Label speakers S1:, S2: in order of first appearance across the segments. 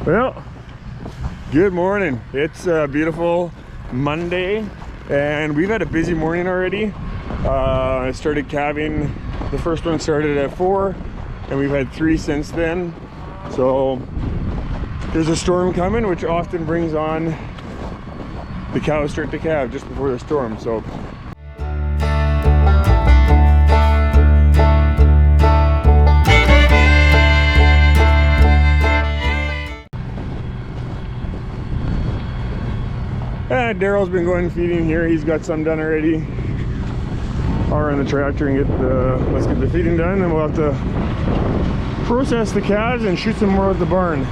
S1: Well, good morning. It's a beautiful Monday and we've had a busy morning already. I started calving. The first one started at 4 and we've had 3 since then. So there's a storm coming, which often brings on the cows start to calve just before the storm. So Daryl's been going feeding here. He's got some done already. I'll run the tractor and let's get the feeding done, and we'll have to process the calves and shoot some more at the barn.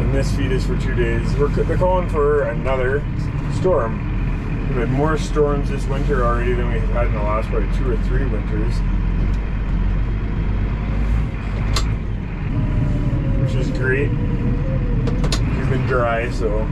S1: And this feed is for 2 days. They're calling for another storm. We've had more storms this winter already than we've had in the last probably 2 or 3 winters. Which is great. It's been dry, so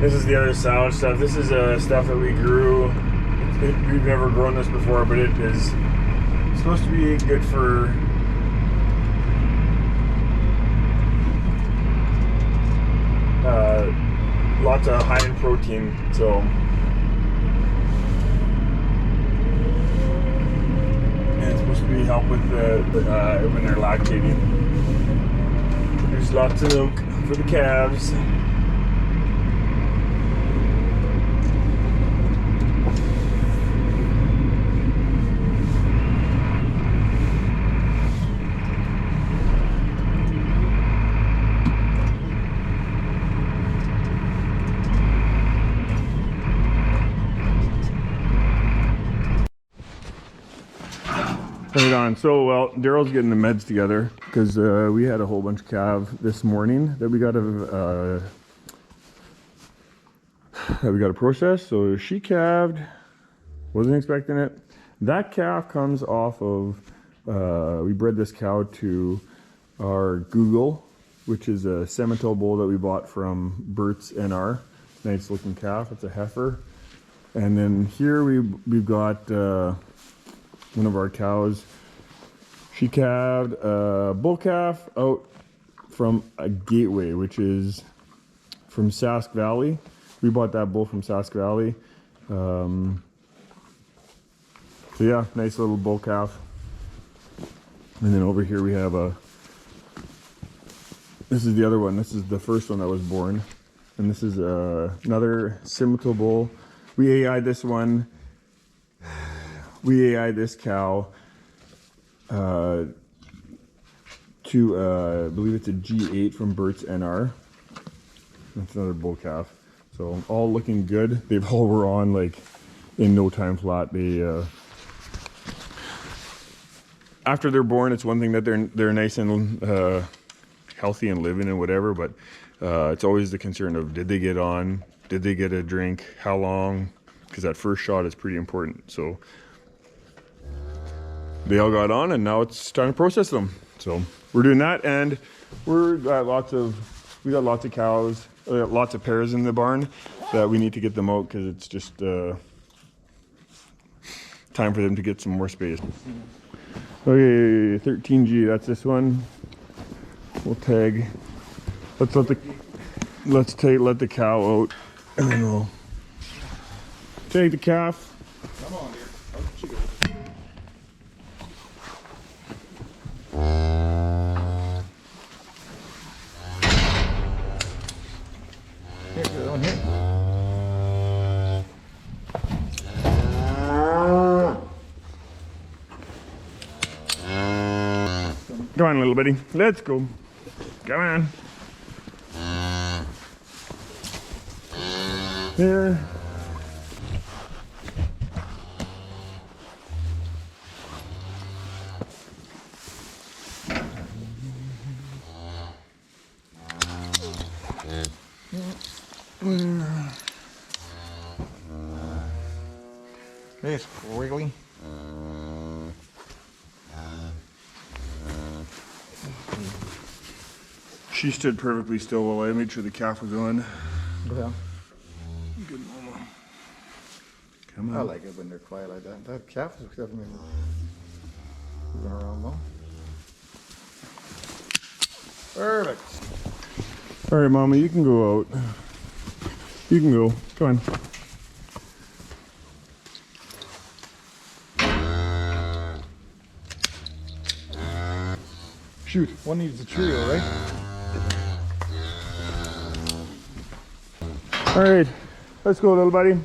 S1: this is the other salad stuff. This is stuff that we grew. We've never grown this before, but it is supposed to be good for lots of high in protein. So and it's supposed to be help with when they're lactating. Produce lots of milk for the calves. Right on. So, well, Daryl's getting the meds together because we had a whole bunch of calf this morning that we got to process. So she calved, wasn't expecting it. That calf comes off of we bred this cow to our Google, which is a Simmental bull that we bought from Bert's NR. Nice looking calf. It's a heifer. And then here we've got one of our cows. She calved a bull calf out from a Gateway, which is from Sask Valley. We bought that bull from Sask Valley. So yeah, nice little bull calf. And then over here we have this is the other one. This is the first one that was born. And this is another Simmental bull. We AI'd this one. We AI'd this cow to I believe it's a G8 from Bert's NR. That's another bull calf. So all looking good. They've all were on like in no time flat. They after they're born, it's one thing that they're nice and healthy and living and whatever, but it's always the concern of did they get on, did they get a drink, how long, because that first shot is pretty important. So they all got on, and now it's time to process them. So we're doing that, and we got lots of cows, lots of pairs in the barn that we need to get them out because it's just time for them to get some more space. Okay, 13G, that's this one. We'll tag. Let's let the cow out, and then we'll tag the calf.
S2: Come on, dear. How did she go? Here, get that one here.
S1: Come on, little buddy. Let's go. Come on. Here.
S2: It's wiggly.
S1: She stood perfectly still while I made sure the calf was on.
S2: Yeah.
S1: Good mama. Come
S2: I
S1: on.
S2: like it when they're quiet like that. That calf is definitely moving around though. Perfect.
S1: All right, mama, you can go out. You can go. Come on.
S2: Shoot, one needs a trio, right?
S1: All right, let's go, little buddy.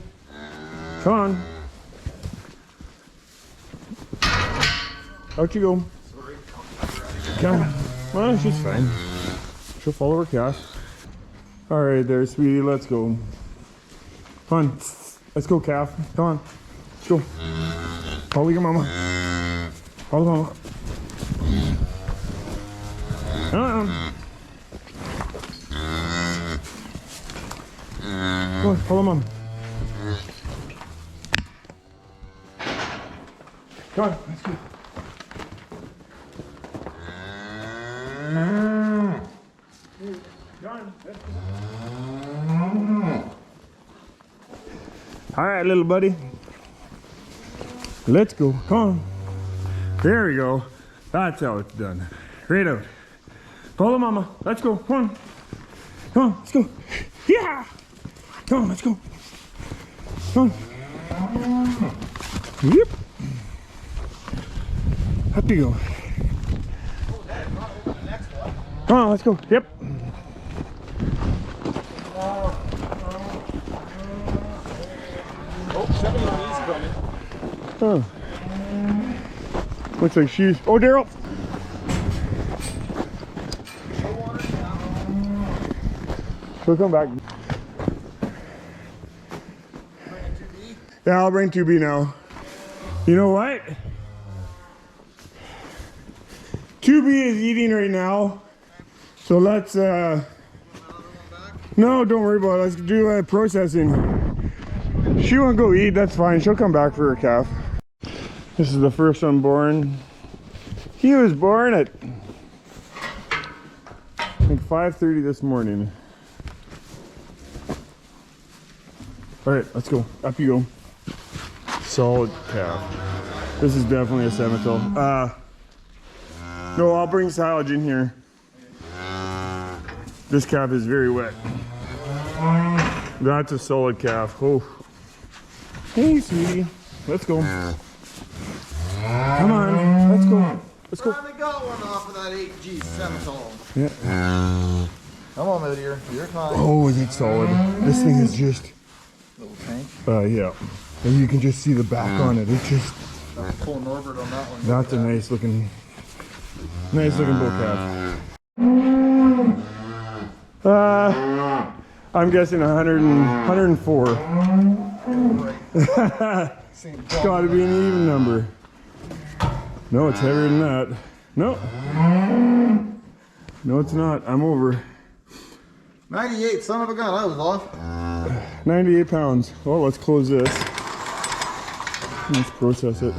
S1: Come on. Out you go. Come on. Well, she's fine. She'll follow her calf. All right, there, sweetie. Let's go. Come on. Let's go, calf. Come on. Let's go. Follow your mama. Follow mama. Come on. Come on, follow mom. Come on, let's go. All right, little buddy. Let's go. Come on. There we go. That's how it's done. Right out. Follow mama. Let's go. Come on. Come on, let's go. Yeah. Come on, let's go. Come on. Yep. Up you go. Come on, let's go. Yep.
S2: Oh, 71 is coming.
S1: Oh. Looks like she's. Oh, Daryl. She'll come back. Yeah, I'll bring 2B now. You know what? 2B is eating right now. So let's, no, don't worry about it. Let's do processing. She won't go eat, that's fine. She'll come back for her calf. This is the first one born. He was born at like 5:30 this morning. All right, let's go. Up you go. Solid calf. This is definitely a Semitole. No, I'll bring silage in here. This calf is very wet. That's a solid calf. Oh. Hey, sweetie. Let's go. Come on. Let's go. Let's go.
S2: Finally got one off of that 8G Semitole.
S1: Yeah.
S2: Come on, my dear. You're fine.
S1: Oh, is it solid? This thing is just.
S2: Little tank.
S1: Yeah. And you can just see the back on it. It's just.
S2: Pull Norbert on that one.
S1: That's a nice looking bull calf. I'm guessing 104. It's gotta be an even number. No, it's heavier than that. No. No, it's not. I'm over.
S2: 98, son of a gun, I was off.
S1: 98 pounds. Well, let's close this. Let's process it.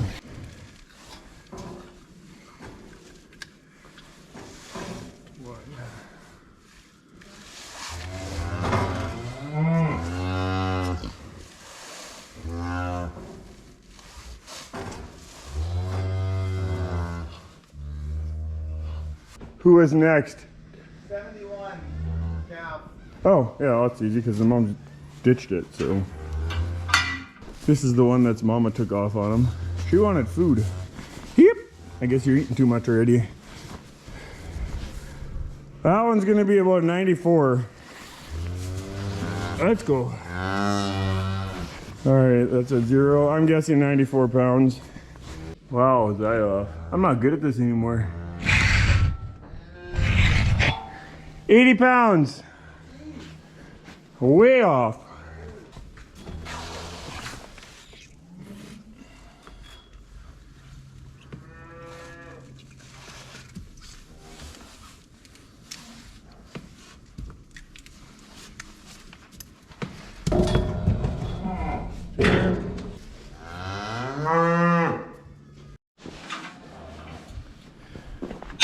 S1: Who is next?
S2: 71 calf.
S1: Oh, yeah, that's easy because the mom ditched it, so. This is the one that's mama took off on him. She wanted food. Yep. I guess you're eating too much already. That one's gonna be about 94. Let's go. All right, that's a 0. I'm guessing 94 pounds. Wow, is that off? I'm not good at this anymore. 80 pounds. Way off.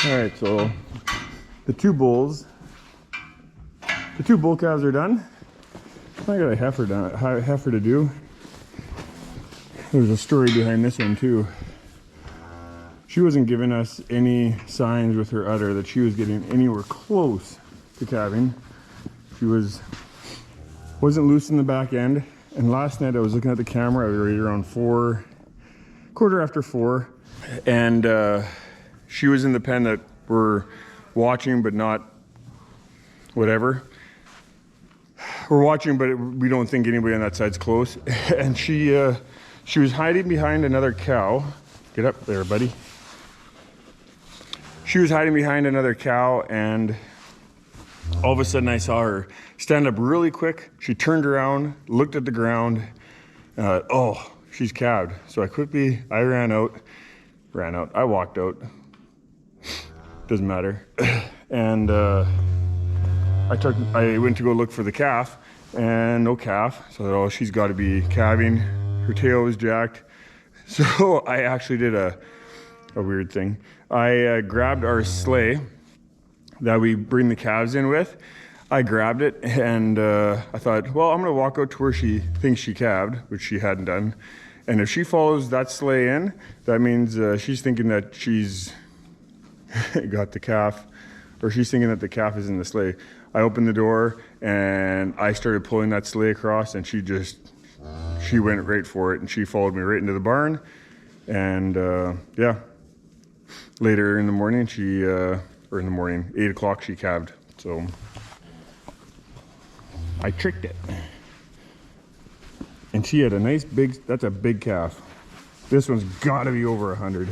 S1: All right, so the 2 bulls 2 bull calves are done. I got a heifer to do. There's a story behind this one too. She wasn't giving us any signs with her udder that she was getting anywhere close to calving. She wasn't loose in the back end. And last night I was looking at the camera, I was right around 4:15, and she was in the pen that we're watching, but not whatever. We're watching, but we don't think anybody on that side's close. And she was hiding behind another cow. Get up there, buddy. She was hiding behind another cow, and all of a sudden I saw her stand up really quick. She turned around, looked at the ground. Oh, she's calved. So I ran out. I walked out. Doesn't matter. And I went to go look for the calf, and no calf. So I thought, oh, she's got to be calving. Her tail was jacked. So I actually did a weird thing. I grabbed our sleigh that we bring the calves in with. I grabbed it, and I thought, well, I'm gonna walk out to where she thinks she calved, which she hadn't done. And if she follows that sleigh in, that means she's thinking that she's got the calf, or she's thinking that the calf is in the sleigh. I opened the door and I started pulling that sleigh across, and she went right for it, and she followed me right into the barn. And yeah, later in the morning, 8 o'clock, she calved. So I tricked it. And she had a nice that's a big calf. This one's gotta be over 100.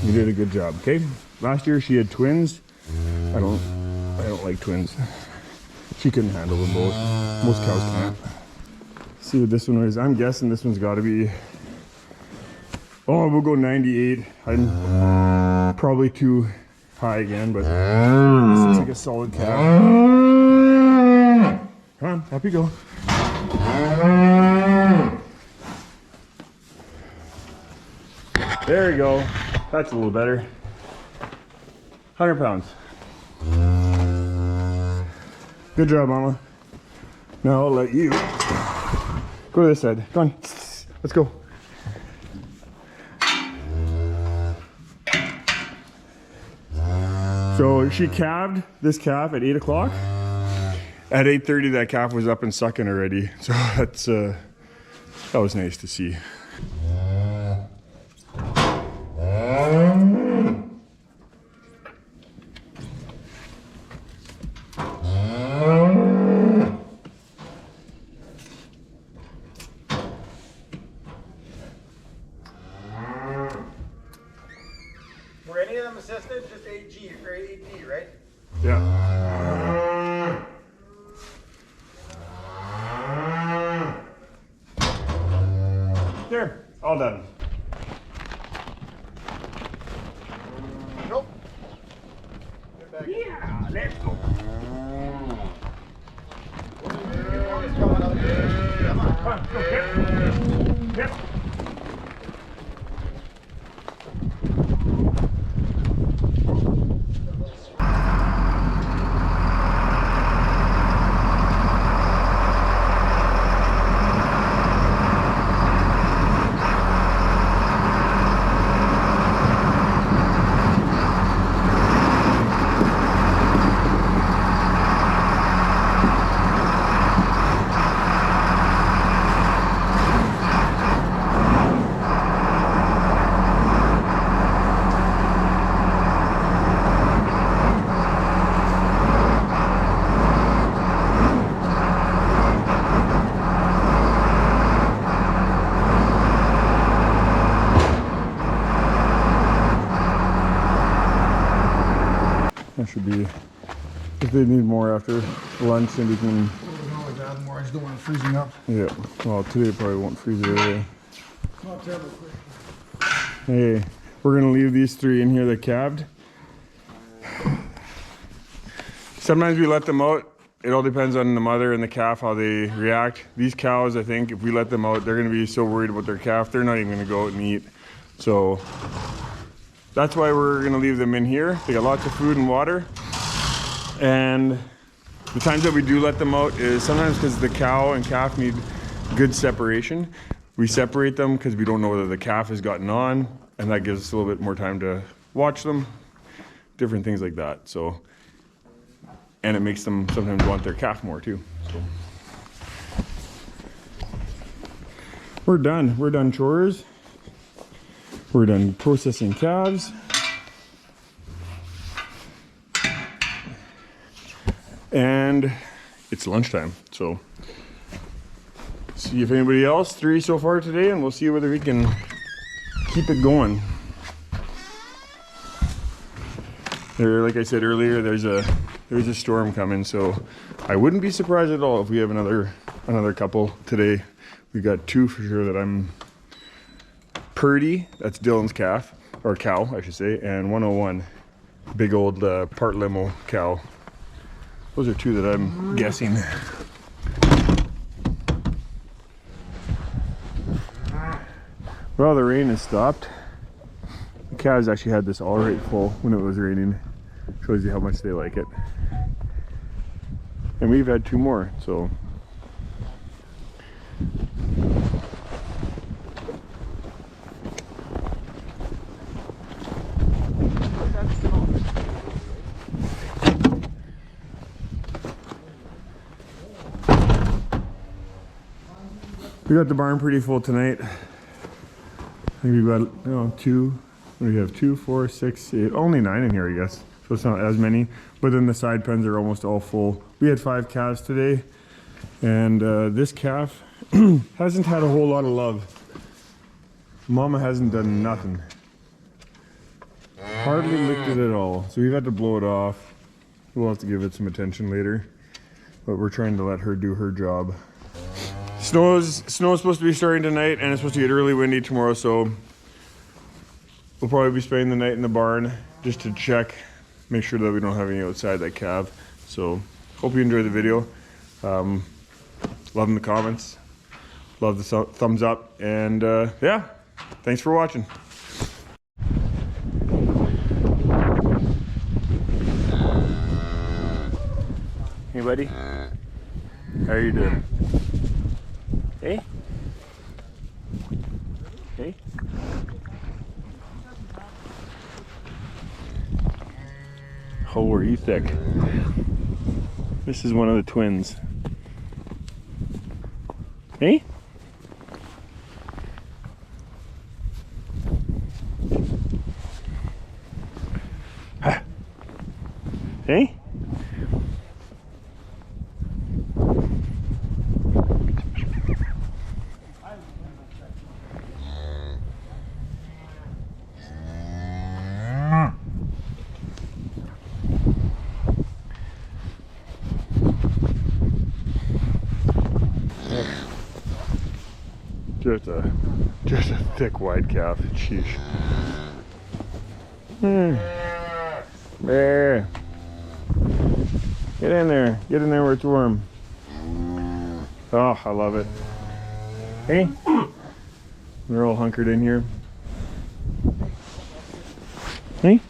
S1: You did a good job, okay? Last year she had twins. I don't like twins. She couldn't handle them both. Most cows can't. See what this one is. I'm guessing this one's gotta be, oh, we'll go 98. I'm probably too high again, but this looks like a solid calf. Come on, up you go. There you go. That's a little better. 100 pounds. Good job, Mama. Now I'll let you go to this side. Go on. Let's go. So she calved this calf at 8 o'clock. At 8:30, that calf was up and sucking already. So that was nice to see.
S2: Were any of them assisted? Just 8G or 8D, right?
S1: Yeah. There, all done.
S2: Nope.
S1: Yeah, let's go.
S2: Come on.
S1: Go, yep. Yep. That should be, if they need more after lunch, then we can.
S2: More. I just don't want it freezing up.
S1: Yeah, well, today probably won't freeze it away.
S2: Not terribly quick.
S1: Hey, we're gonna leave these 3 in here that calved. Sometimes we let them out. It all depends on the mother and the calf, how they react. These cows, I think, if we let them out, they're gonna be so worried about their calf, they're not even gonna go out and eat. So that's why we're gonna leave them in here. They got lots of food and water. And The times that we do let them out is sometimes because the cow and calf need good separation. We separate them because we don't know whether the calf has gotten on, and that gives us a little bit more time to watch them, different things like that. So, and it makes them sometimes want their calf more too. So. We're done. We're done chores. We're done processing calves. And it's lunchtime, so see if anybody else, 3 so far today, and we'll see whether we can keep it going. There, like I said earlier, there's a storm coming, so I wouldn't be surprised at all if we have another couple today. We got 2 for sure that I'm Purdy, that's Dylan's calf, or cow, I should say, and 101, big old part limo cow. Those are 2 that I'm guessing. Well, the rain has stopped. The calves actually had this all right full when it was raining. Shows you how much they like it. And we've had 2 more, so. We got the barn pretty full tonight. I think we've got 2. What do we have? 2, 4, 6, 8. Only 9 in here, I guess. So it's not as many. But then the side pens are almost all full. We had 5 calves today, and this calf hasn't had a whole lot of love. Mama hasn't done nothing. Hardly licked it at all. So we've had to blow it off. We'll have to give it some attention later. But we're trying to let her do her job. Snow's supposed to be starting tonight, and it's supposed to get really windy tomorrow, so we'll probably be spending the night in the barn just to check, make sure that we don't have any outside that calve. So hope you enjoy the video. Love in the comments, love the thumbs up, and yeah, thanks for watching. Hey buddy, how are you doing? Hey? Hey? Oh, are you thick? This is one of the twins. Hey? Hey? Just a thick white calf. Sheesh. There. Get in there. Get in there where it's warm. Oh, I love it. Hey. They're all hunkered in here. Hey.